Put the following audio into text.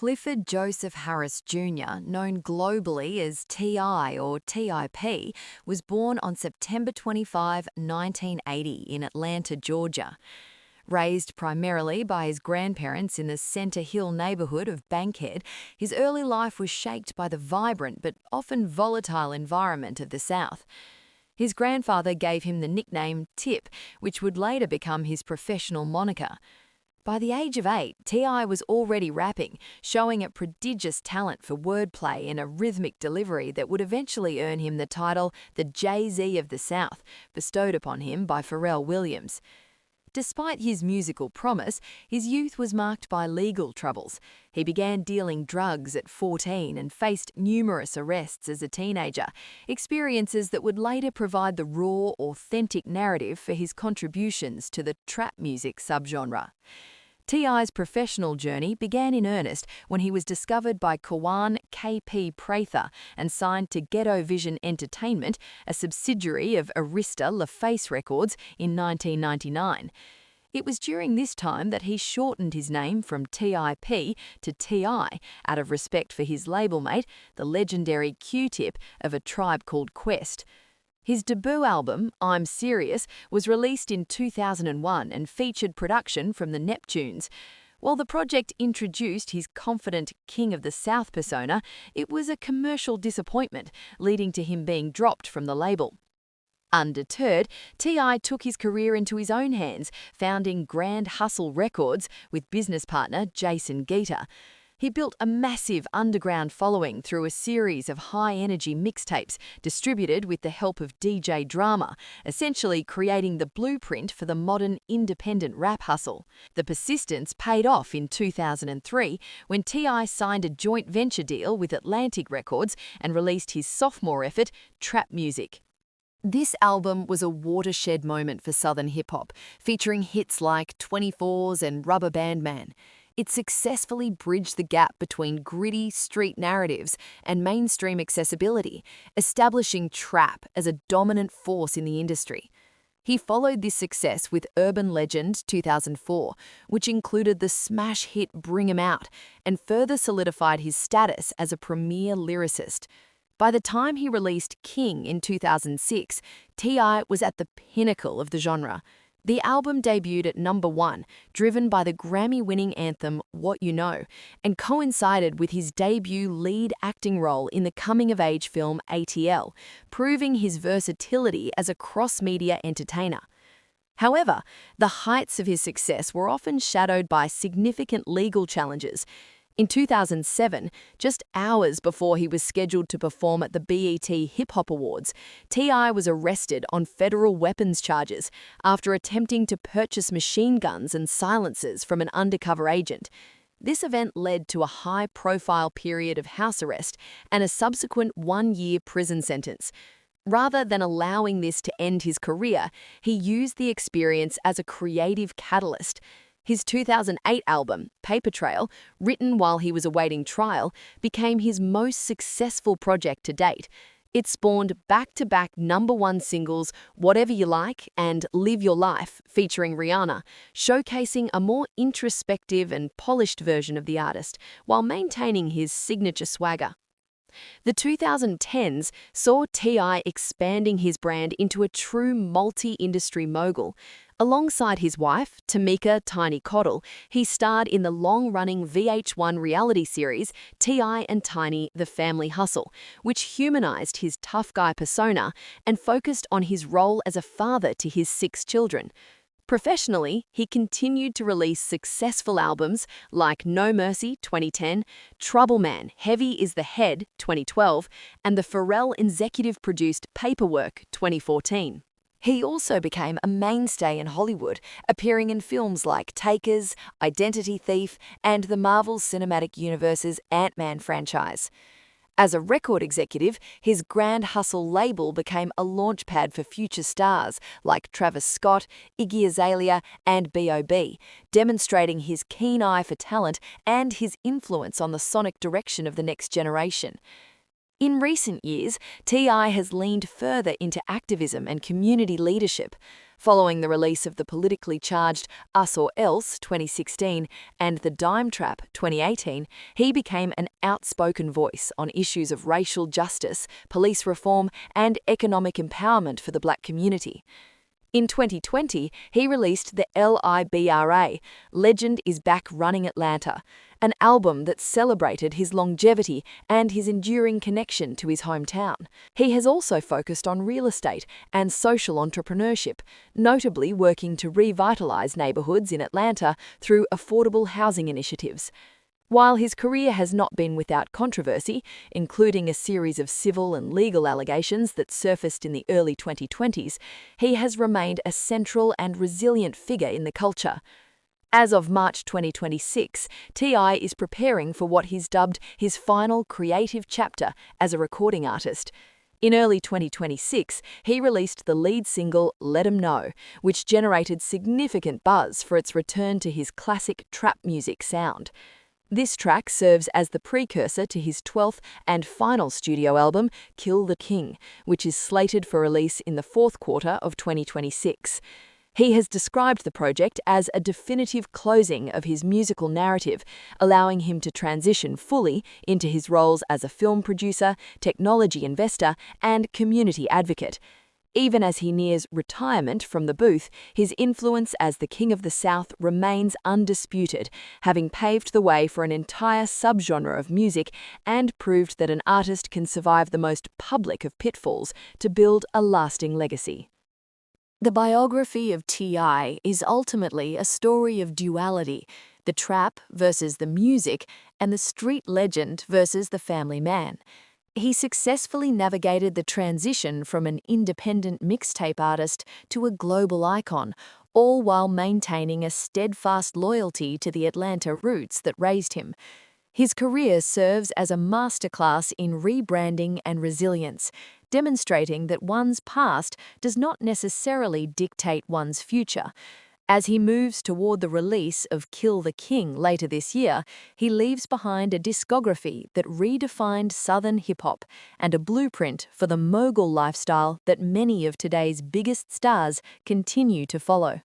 Clifford Joseph Harris Jr., known globally as T.I or TIP, was born on September 25, 1980 in Atlanta, Georgia. Raised primarily by his grandparents in the Center Hill neighborhood of Bankhead, his early life was shaped by the vibrant but often volatile environment of the South. His grandfather gave him the nickname Tip, which would later become his professional moniker. By the age of 8, T.I was already rapping, showing a prodigious talent for wordplay and a rhythmic delivery that would eventually earn him the title the Jay-Z of the South, bestowed upon him by Pharrell Williams. Despite his musical promise, his youth was marked by legal troubles. He began dealing drugs at 14 and faced numerous arrests as a teenager, experiences that would later provide the raw, authentic narrative for his contributions to the trap music subgenre. T.I.'s professional journey began in earnest when he was discovered by Kawan K.P. Prather and signed to Ghetto Vision Entertainment, a subsidiary of Arista LaFace Records, in 1999. It was during this time that he shortened his name from TIP to T.I. out of respect for his label mate, the legendary Q-Tip of A Tribe Called Quest. His debut album, I'm Serious, was released in 2001 and featured production from the Neptunes. While the project introduced his confident King of the South persona, it was a commercial disappointment, leading to him being dropped from the label. Undeterred, T.I took his career into his own hands, founding Grand Hustle Records with business partner Jason Geter. He built a massive underground following through a series of high-energy mixtapes distributed with the help of DJ Drama, essentially creating the blueprint for the modern independent rap hustle. The persistence paid off in 2003 when T.I signed a joint venture deal with Atlantic Records and released his sophomore effort, Trap Music. This album was a watershed moment for Southern hip-hop, featuring hits like 24s and Rubber Band Man. It successfully bridged the gap between gritty street narratives and mainstream accessibility, establishing trap as a dominant force in the industry. He followed this success with Urban Legend 2004, which included the smash hit Bring 'Em Out, and further solidified his status as a premier lyricist. By the time he released King in 2006, T.I was at the pinnacle of the genre. The album debuted at #1, driven by the Grammy-winning anthem What You Know, and coincided with his debut lead acting role in the coming-of-age film ATL, proving his versatility as a cross-media entertainer. However, the heights of his success were often shadowed by significant legal challenges. In 2007, just hours before he was scheduled to perform at the BET Hip Hop Awards, T.I was arrested on federal weapons charges after attempting to purchase machine guns and silencers from an undercover agent. This event led to a high-profile period of house arrest and a subsequent 1-year prison sentence. Rather than allowing this to end his career, he used the experience as a creative catalyst. His 2008 album, Paper Trail, written while he was awaiting trial, became his most successful project to date. It spawned back-to-back #1 singles Whatever You Like and Live Your Life, featuring Rihanna, showcasing a more introspective and polished version of the artist, while maintaining his signature swagger. The 2010s saw T.I expanding his brand into a true multi-industry mogul. Alongside his wife, Tamika "Tiny Coddle, he starred in the long-running VH1 reality series T.I and Tiny: The Family Hustle, which humanized his tough guy persona and focused on his role as a father to his 6 children. Professionally, he continued to release successful albums like No Mercy 2010, Trouble Man, Heavy is the Head 2012, and the Pharrell executive-produced Paperwork 2014. He also became a mainstay in Hollywood, appearing in films like Takers, Identity Thief, and the Marvel Cinematic Universe's Ant-Man franchise. As a record executive, his Grand Hustle label became a launchpad for future stars like Travis Scott, Iggy Azalea, and B.O.B., demonstrating his keen eye for talent and his influence on the sonic direction of the next generation. In recent years, T.i has leaned further into activism and community leadership. Following the release of the politically charged Us or Else 2016 and The Dime Trap 2018, he became an outspoken voice on issues of racial justice, police reform, and economic empowerment for the Black community. In 2020, he released the LIBRA, Legend is Back Running Atlanta, an album that celebrated his longevity and his enduring connection to his hometown. He has also focused on real estate and social entrepreneurship, notably working to revitalize neighborhoods in Atlanta through affordable housing initiatives. While his career has not been without controversy, including a series of civil and legal allegations that surfaced in the early 2020s, he has remained a central and resilient figure in the culture. As of March 2026, T.i is preparing for what he's dubbed his final creative chapter as a recording artist. In early 2026, he released the lead single Let 'Em Know, which generated significant buzz for its return to his classic trap music sound. This track serves as the precursor to his 12th and final studio album, Kill the King, which is slated for release in the fourth quarter of 2026. He has described the project as a definitive closing of his musical narrative, allowing him to transition fully into his roles as a film producer, technology investor, and community advocate. Even as he nears retirement from the booth, his influence as the King of the South remains undisputed, having paved the way for an entire subgenre of music and proved that an artist can survive the most public of pitfalls to build a lasting legacy. The biography of T.i is ultimately a story of duality, the trap versus the music, and the street legend versus the family man. He successfully navigated the transition from an independent mixtape artist to a global icon, all while maintaining a steadfast loyalty to the Atlanta roots that raised him. His career serves as a masterclass in rebranding and resilience, demonstrating that one's past does not necessarily dictate one's future. As he moves toward the release of Kill the King later this year, he leaves behind a discography that redefined Southern hip-hop and a blueprint for the mogul lifestyle that many of today's biggest stars continue to follow.